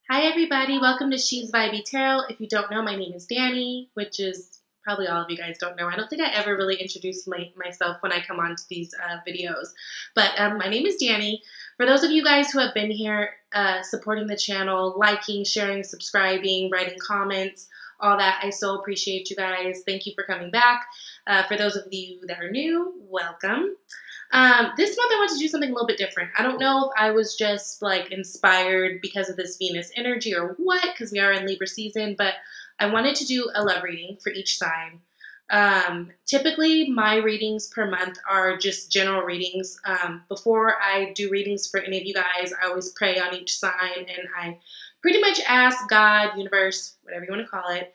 Hi everybody, welcome to She's Vibey Tarot. If you don't know, my name is Danny, which is probably all of you guys don't know. I don't think I ever really introduced myself when I come on to these videos. But my name is Danny. For those of you guys who have been here supporting the channel, liking, sharing, subscribing, writing comments, all that, I so appreciate you guys. Thank you for coming back. For those of you that are new, welcome. This month I want to do something a little bit different. I don't know if I was just like inspired because of this Venus energy or what, because we are in Libra season, but I wanted to do a love reading for each sign. Typically my readings per month are just general readings. Before I do readings for any of you guys, I always pray on each sign and I pretty much ask God, universe, whatever you want to call it,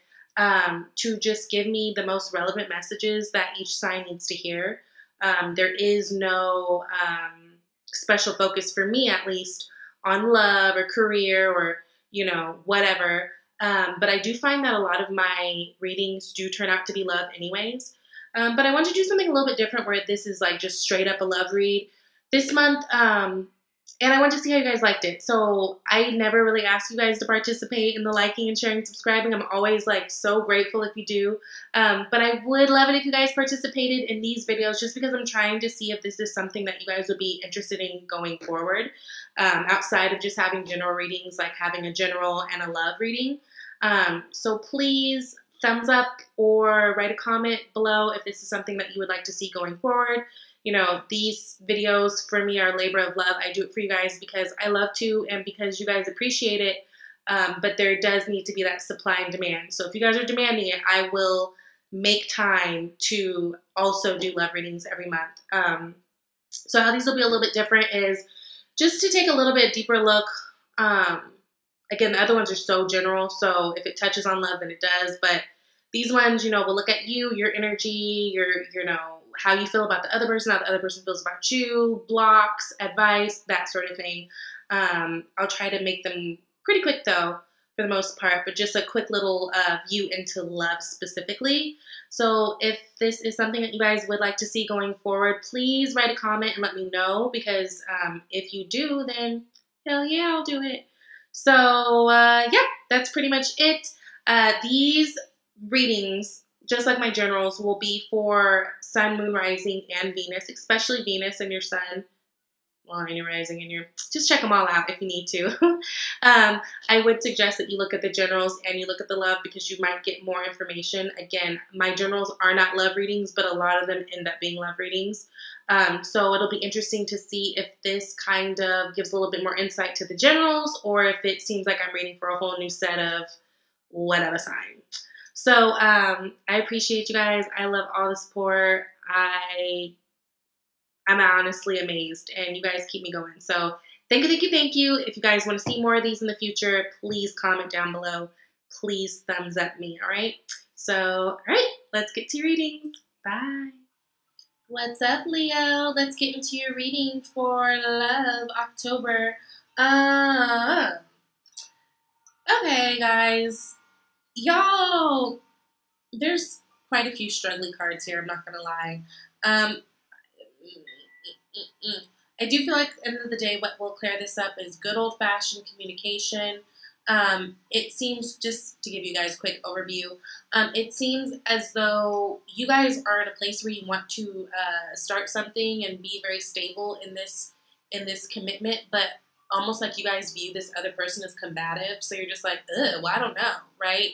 to just give me the most relevant messages that each sign needs to hear. There is no special focus for me, at least, on love or career or, you know, whatever. But I do find that a lot of my readings do turn out to be love anyways. But I want to do something a little bit different where this is like just straight up a love read this month. And I want to see how you guys liked it. So I never really ask you guys to participate in the liking and sharing and subscribing. I'm always like so grateful if you do. But I would love it if you guys participated in these videos just because I'm trying to see if this is something that you guys would be interested in going forward. Outside of just having general readings, like having a general and a love reading. So please thumbs up or write a comment below if this is something that you would like to see going forward. You know, these videos for me are a labor of love. I do it for you guys because I love to and because you guys appreciate it. But there does need to be that supply and demand. So if you guys are demanding it, I will make time to also do love readings every month. So how these will be a little bit different is just to take a little bit deeper look. Again, the other ones are so general. So if it touches on love, then it does. But these ones, you know, will look at you, your energy, you know, how you feel about the other person, how the other person feels about you, blocks, advice, that sort of thing. I'll try to make them pretty quick though, for the most part, but just a quick little view into love specifically. So if this is something that you guys would like to see going forward, please write a comment and let me know because if you do, then hell yeah, I'll do it. So yeah, that's pretty much it. These readings, just like my generals, will be for sun, moon, rising, and Venus, especially Venus and your sun. Well, and your rising and your, just check them all out if you need to. I would suggest that you look at the generals and you look at the love because you might get more information. Again, my generals are not love readings, but a lot of them end up being love readings. So it'll be interesting to see if this kind of gives a little bit more insight to the generals or if it seems like I'm reading for a whole new set of whatever sign. So I appreciate you guys. I love all the support. I'm honestly amazed, and you guys keep me going. So thank you, thank you, thank you. If you guys want to see more of these in the future, please comment down below. Please thumbs up me, all right? So, all right, let's get to your readings. Bye. What's up, Leo? Let's get into your reading for Love October. Okay, guys. Y'all, there's quite a few struggling cards here, I'm not going to lie. I do feel like at the end of the day, what will clear this up is good old-fashioned communication. It seems, just to give you guys a quick overview, it seems as though you guys are in a place where you want to start something and be very stable in this commitment, but almost like you guys view this other person as combative. So you're just like, ugh, well, I don't know, right?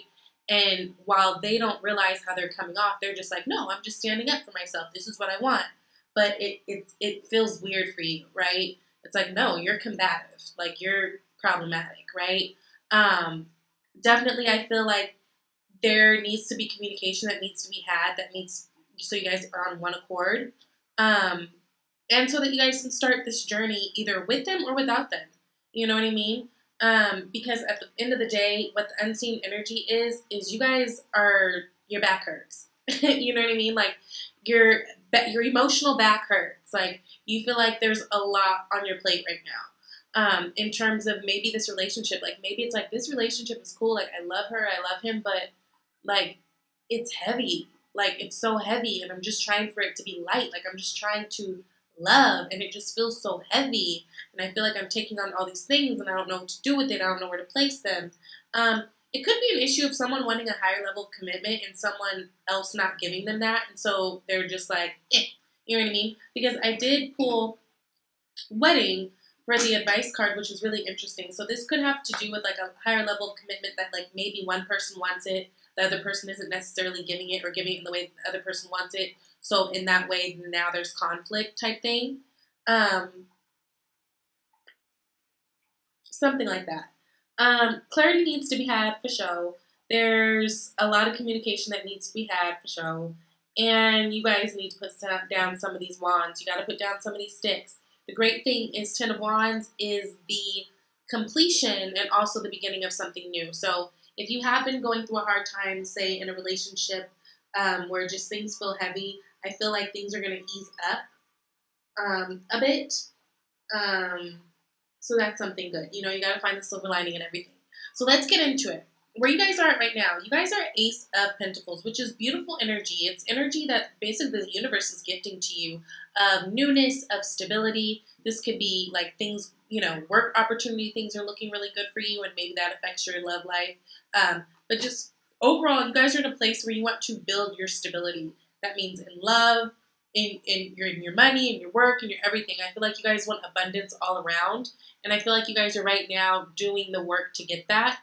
And while they don't realize how they're coming off, they're just like, no, I'm just standing up for myself. This is what I want. But it feels weird for you, right? It's like, no, you're combative. Like, you're problematic, right? Definitely, I feel like there needs to be communication that needs to be had, so you guys are on one accord. And so that you guys can start this journey either with them or without them. You know what I mean? Because at the end of the day, what the unseen energy is you guys are, your back hurts. You know what I mean? Like, your emotional back hurts. Like, you feel like there's a lot on your plate right now. In terms of maybe this relationship. Like, maybe it's like, this relationship is cool. Like, I love her, I love him, but, like, it's heavy. Like, it's so heavy, and I'm just trying for it to be light. Like, I'm just trying to love, and it just feels so heavy, and I feel like I'm taking on all these things and I don't know what to do with it. I don't know where to place them. It could be an issue of someone wanting a higher level of commitment and someone else not giving them that, and so they're just like, eh, you know what I mean? Because I did pull wedding for the advice card, which is really interesting. So this could have to do with like a higher level of commitment that like maybe one person wants it, the other person isn't necessarily giving it or giving it in the way the other person wants it. So in that way, now there's conflict type thing. Something like that. Clarity needs to be had for sure. There's a lot of communication that needs to be had for sure. And you guys need to put down some of these wands. You got to put down some of these sticks. The great thing is Ten of Wands is the completion and also the beginning of something new. So if you have been going through a hard time, say in a relationship where just things feel heavy, I feel like things are going to ease up a bit. So that's something good. You know, you got to find the silver lining in everything. So let's get into it. Where you guys are at right now, you guys are Ace of Pentacles, which is beautiful energy. It's energy that basically the universe is gifting to you of newness, of stability. This could be like things, you know, work opportunity, things are looking really good for you, and maybe that affects your love life. But just overall, you guys are in a place where you want to build your stability. That means in love, in your money, in your work, in your everything. I feel like you guys want abundance all around, and I feel like you guys are right now doing the work to get that.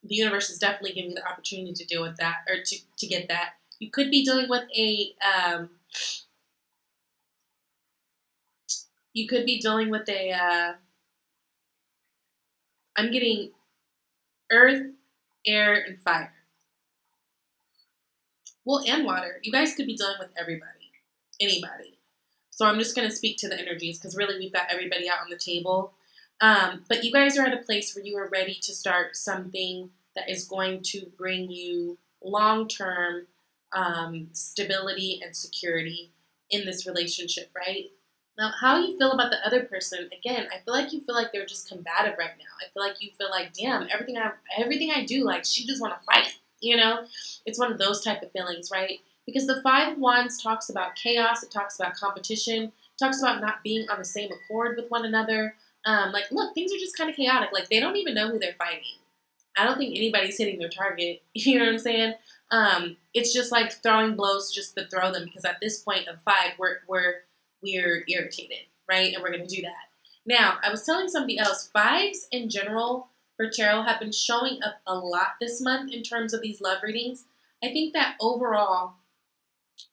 The universe is definitely giving you the opportunity to deal with that, or to get that. You could be dealing with I'm getting earth, air, and fire. Well, and water. You guys could be dealing with everybody, anybody. So I'm just going to speak to the energies because really we've got everybody out on the table. But you guys are at a place where you are ready to start something that is going to bring you long-term stability and security in this relationship, right? Now, how you feel about the other person, again, I feel like you feel like they're just combative right now. I feel like you feel like, damn, everything I do, like, she just want to fight, you know? It's one of those type of feelings, right? Because the Five of Wands talks about chaos, it talks about competition, it talks about not being on the same accord with one another. Like, look, things are just kind of chaotic. Like, they don't even know who they're fighting. I don't think anybody's hitting their target. You know what I'm saying? It's just like throwing blows just to throw them, because at this point of 5, we're irritated, right? And we're going to do that. Now, I was telling somebody else, 5s in general for tarot have been showing up a lot this month in terms of these love readings. I think that overall,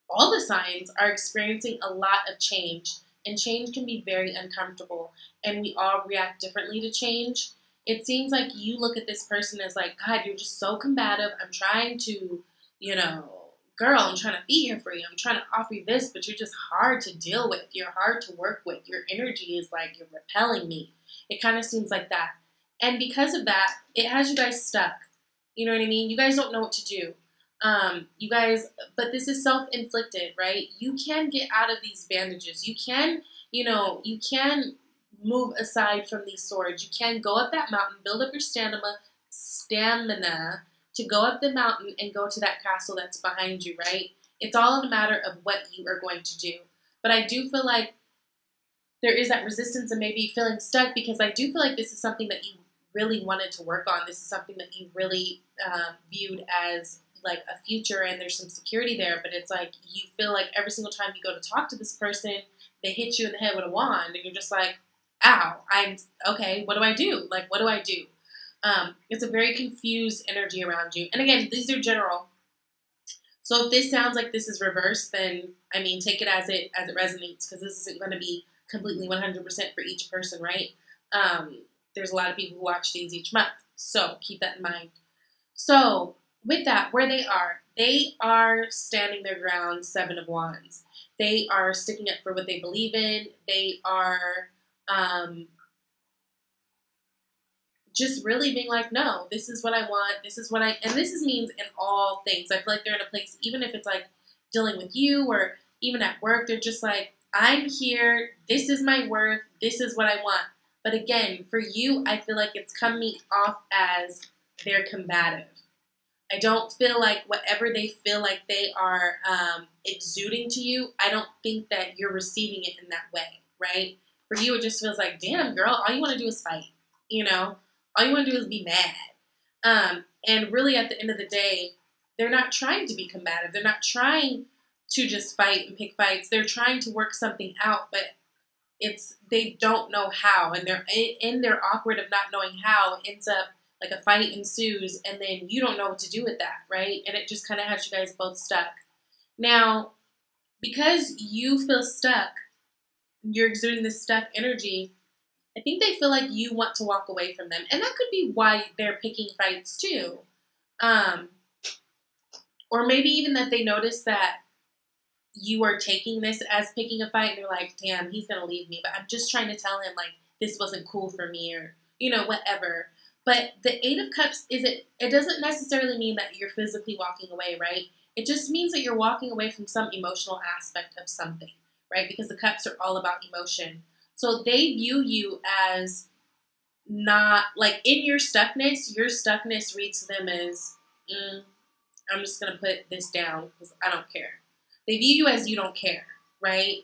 all the signs are experiencing a lot of change, and change can be very uncomfortable, and we all react differently to change. It seems like you look at this person as like, God, you're just so combative. I'm trying to, you know, girl, I'm trying to be here for you. I'm trying to offer you this, but you're just hard to deal with. You're hard to work with. Your energy is like, you're repelling me. It kind of seems like that. And because of that, it has you guys stuck. You know what I mean? You guys don't know what to do. You guys, but this is self-inflicted, right? You can get out of these bandages. You can, you know, you can move aside from these swords. You can go up that mountain, build up your stamina to go up the mountain and go to that castle that's behind you, right? It's all a matter of what you are going to do. But I do feel like there is that resistance and maybe feeling stuck, because I do feel like this is something that you really wanted to work on. This is something that you really viewed as like a future, and there's some security there, but it's like you feel like every single time you go to talk to this person, they hit you in the head with a wand, and you're just like, ow, okay, what do I do? Like, what do I do? It's a very confused energy around you. And again, these are general. So if this sounds like this is reversed, then, I mean, take it as it resonates, because this isn't going to be completely 100% for each person, right? There's a lot of people who watch these each month, so keep that in mind. So with that, where they are standing their ground, 7 of Wands. They are sticking up for what they believe in. They are just really being like, no, this is what I want. This is what and this means in all things. I feel like they're in a place, even if it's like dealing with you or even at work, they're just like, I'm here. This is my worth. This is what I want. But again, for you, I feel like it's coming off as they're combative. I don't feel like whatever they feel like they are exuding to you, I don't think that you're receiving it in that way, right? For you, it just feels like, damn, girl, all you want to do is fight, you know? All you want to do is be mad. And really, at the end of the day, they're not trying to be combative. They're not trying to just fight and pick fights. They're trying to work something out, but they don't know how, and they're in their awkward of not knowing how. It ends up like a fight ensues, and then you don't know what to do with that, right? And it just kind of has you guys both stuck. Now, because you feel stuck, you're exuding this stuck energy, I think they feel like you want to walk away from them. And that could be why they're picking fights too. Or maybe even that they notice that you are taking this as picking a fight and they're like, damn, he's going to leave me. But I'm just trying to tell him, like, this wasn't cool for me, or, you know, whatever. But the Eight of Cups, it doesn't necessarily mean that you're physically walking away, right? It just means that you're walking away from some emotional aspect of something, right? Because the cups are all about emotion. So they view you as not, like, in your stuckness reads to them as, I'm just going to put this down because I don't care. They view you as you don't care, right?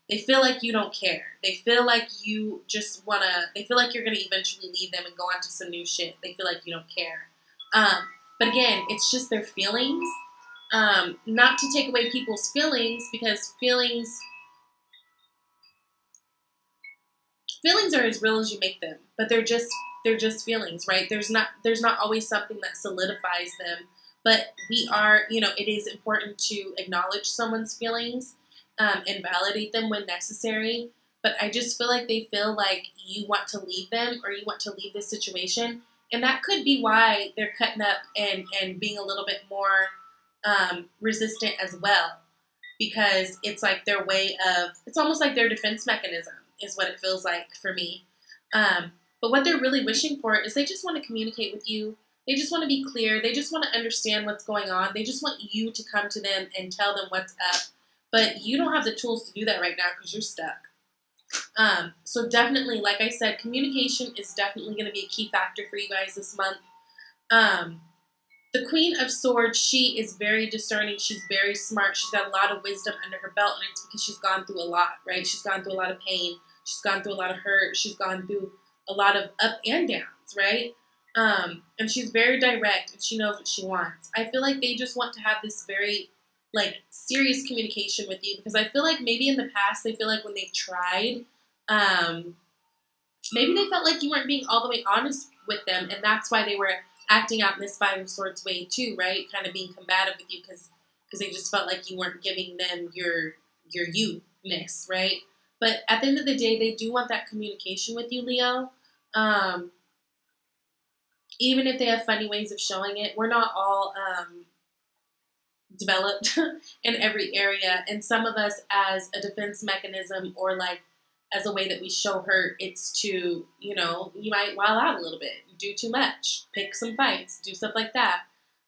They feel like you don't care. They feel like you just want to, they feel like you're going to eventually leave them and go on to some new shit. They feel like you don't care. But again, it's just their feelings. Not to take away people's feelings, because feelings are as real as you make them. But they're just feelings, right? There's not always something that solidifies them. But we are, you know, it is important to acknowledge someone's feelings and validate them when necessary. But I just feel like they feel like you want to leave them, or you want to leave this situation. And that could be why they're cutting up and being a little bit more resistant as well. Because it's like their way of, it's almost like their defense mechanism is what it feels like for me. But what they're really wishing for is they just want to communicate with you. They just want to be clear. They just want to understand what's going on. They just want you to come to them and tell them what's up. But you don't have the tools to do that right now because you're stuck. So definitely, like I said, communication is definitely going to be a key factor for you guys this month. The Queen of Swords, she is very discerning. She's very smart. She's got a lot of wisdom under her belt, and it's because she's gone through a lot, right? She's gone through a lot of pain. She's gone through a lot of hurt. She's gone through a lot of up and downs, right? And she's very direct, and she knows what she wants. I feel like they just want to have this very, like, serious communication with you, because I feel like maybe in the past, they feel like when they've tried, maybe they felt like you weren't being all the way honest with them, and that's why they were acting out in this Five of Swords way too, right? Kind of being combative with you because they just felt like you weren't giving them your you-ness, right? But at the end of the day, they do want that communication with you, Leo. Even if they have funny ways of showing it, we're not all developed in every area. And some of us, as a defense mechanism, or like as a way that we show hurt, it's to, you know, you might wild out a little bit, do too much, pick some fights, do stuff like that.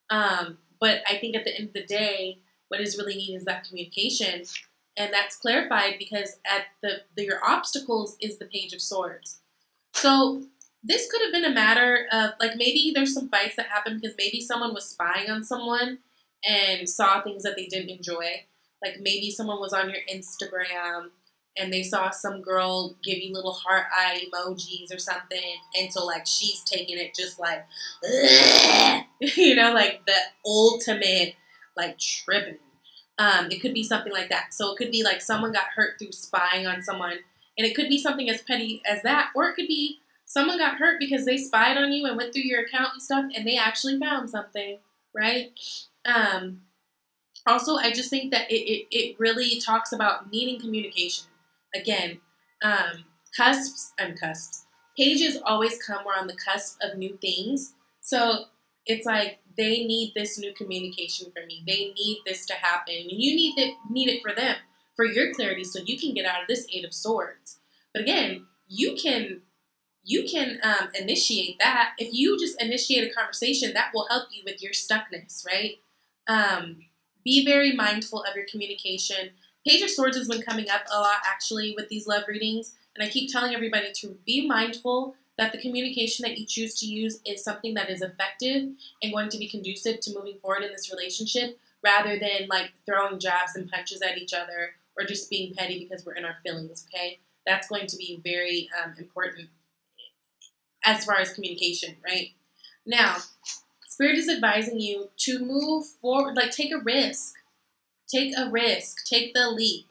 But I think at the end of the day, what is really needed is that communication. And that's clarified because at your obstacles is the Page of Swords. So this could have been a matter of, like, maybe there's some fights that happened because maybe someone was spying on someone and saw things that they didn't enjoy. Like, maybe someone was on your Instagram and they saw some girl give you little heart eye emojis or something, and so, like, she's taking it just like, you know, like the ultimate, like, tripping. It could be something like that. So it could be like someone got hurt through spying on someone, and it could be something as petty as that, or it could be someone got hurt because they spied on you and went through your account and stuff, and they actually found something, right? Also, I just think that it really talks about needing communication. Again, cusps. Pages always come, we're on the cusp of new things. So it's like they need this new communication from me. They need this to happen. And you need it for them, for your clarity, so you can get out of this Eight of Swords. But again, you can initiate that. If you just initiate a conversation, that will help you with your stuckness, right? Be very mindful of your communication. Page of Swords has been coming up a lot, actually, with these love readings. And I keep telling everybody to be mindful that the communication that you choose to use is something that is effective and going to be conducive to moving forward in this relationship, rather than like throwing jabs and punches at each other or just being petty because we're in our feelings, okay? That's going to be very important as far as communication, right? Now, Spirit is advising you to move forward, like take a risk. Take a risk. Take the leap.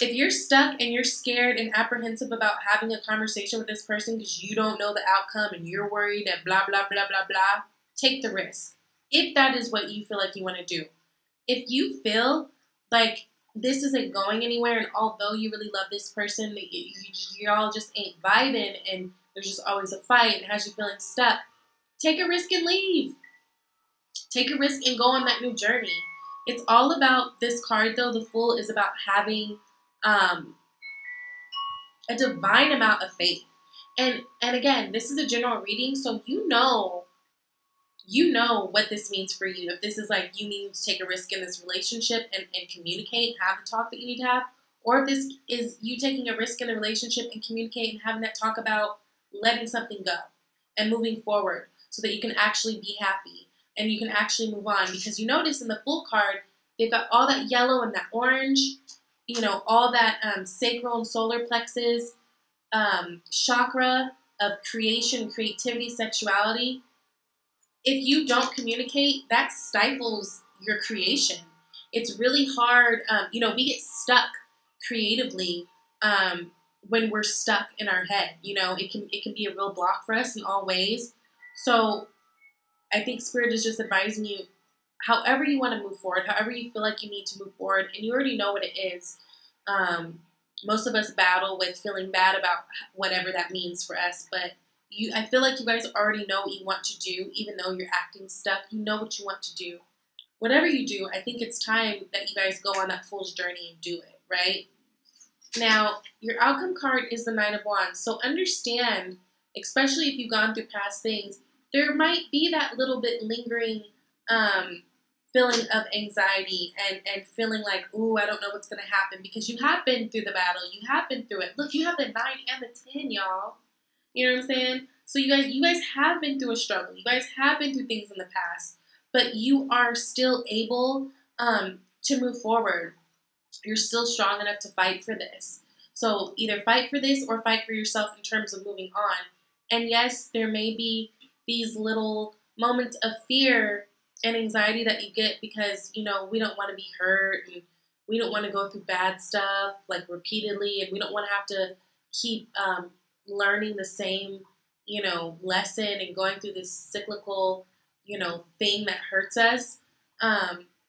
If you're stuck and you're scared and apprehensive about having a conversation with this person because you don't know the outcome and you're worried and blah, blah, blah, blah, blah, take the risk. If that is what you feel like you want to do. If you feel like this isn't going anywhere, and although you really love this person, y'all just ain't vibing and there's just always a fight and has you feeling stuck, take a risk and leave. Take a risk and go on that new journey. It's all about this card, though. The Fool is about having a divine amount of faith. And again, this is a general reading, so you know what this means for you. If this is like you needing to take a risk in this relationship and communicate, have the talk that you need to have, or if this is you taking a risk in a relationship and communicate and having that talk about letting something go and moving forward so that you can actually be happy and you can actually move on. Because you notice in the Fool card, they've got all that yellow and that orange, you know, all that sacral and solar plexus, chakra of creation, creativity, sexuality. If you don't communicate, that stifles your creation. It's really hard. You know, we get stuck creatively when we're stuck in our head. You know, it can be a real block for us in all ways. So I think Spirit is just advising you, however you want to move forward, however you feel like you need to move forward, and you already know what it is. Most of us battle with feeling bad about whatever that means for us, but I feel like you guys already know what you want to do, even though you're acting stuck. You know what you want to do. Whatever you do, I think it's time that you guys go on that Fool's journey and do it, right? Now, your outcome card is the Nine of Wands. So understand, especially if you've gone through past things, there might be that little bit lingering feeling of anxiety and feeling like, ooh, I don't know what's going to happen, because you have been through the battle. You have been through it. Look, you have the 9 and the 10, y'all. You know what I'm saying? So you guys have been through a struggle. You guys have been through things in the past, but you are still able to move forward. You're still strong enough to fight for this. So either fight for this or fight for yourself in terms of moving on. And yes, there may be these little moments of fear and anxiety that you get because, you know, we don't want to be hurt and we don't want to go through bad stuff like repeatedly, and we don't want to have to keep learning the same, you know, lesson and going through this cyclical, you know, thing that hurts us.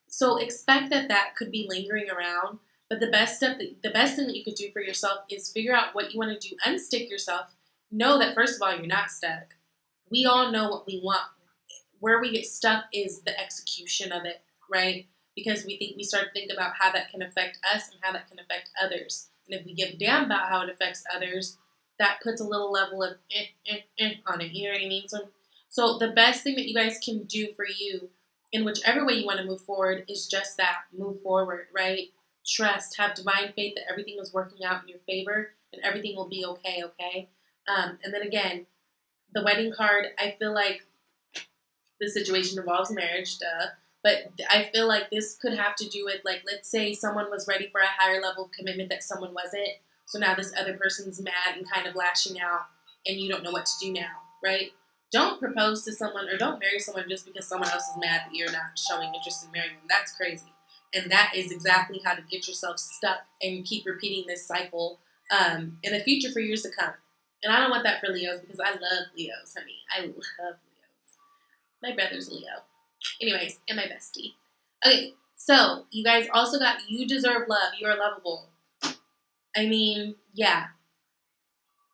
So expect that could be lingering around. But the best thing that you could do for yourself is figure out what you want to do. Unstick yourself. Know that, first of all, you're not stuck. We all know what we want. Where we get stuck is the execution of it, right? Because we start to think about how that can affect us and how that can affect others. And if we give a damn about how it affects others, that puts a little level of on it. You know what I mean? So the best thing that you guys can do for you in whichever way you want to move forward is just that. Move forward, right? Trust. Have divine faith that everything is working out in your favor and everything will be okay, okay? And then again, the wedding card, I feel like the situation involves marriage, duh. But I feel like this could have to do with, like, let's say someone was ready for a higher level of commitment that someone wasn't. So now this other person's mad and kind of lashing out, and you don't know what to do now, right? Don't propose to someone or don't marry someone just because someone else is mad that you're not showing interest in marrying them. That's crazy. And that is exactly how to get yourself stuck and keep repeating this cycle in the future for years to come. And I don't want that for Leos because I love Leos, honey. I love Leos. My brother's a Leo. Anyways, and my bestie. Okay, so you guys also got you deserve love. You are lovable. I mean, yeah.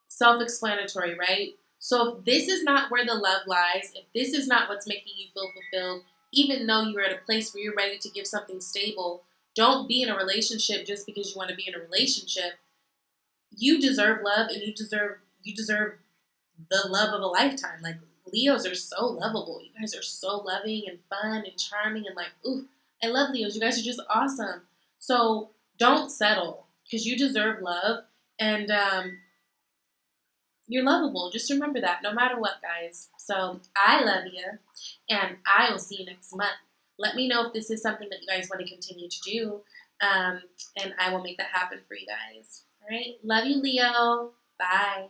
Self-explanatory, right? So if this is not where the love lies, if this is not what's making you feel fulfilled, even though you're at a place where you're ready to give something stable, don't be in a relationship just because you want to be in a relationship. You deserve love, and you deserve the love of a lifetime. Like, Leos are so lovable. You guys are so loving and fun and charming and like, ooh, I love Leos. You guys are just awesome. So don't settle because you deserve love. And, You're lovable. Just remember that, no matter what, guys. So I love you, and I will see you next month. Let me know if this is something that you guys want to continue to do, and I will make that happen for you guys. All right? Love you, Leo. Bye.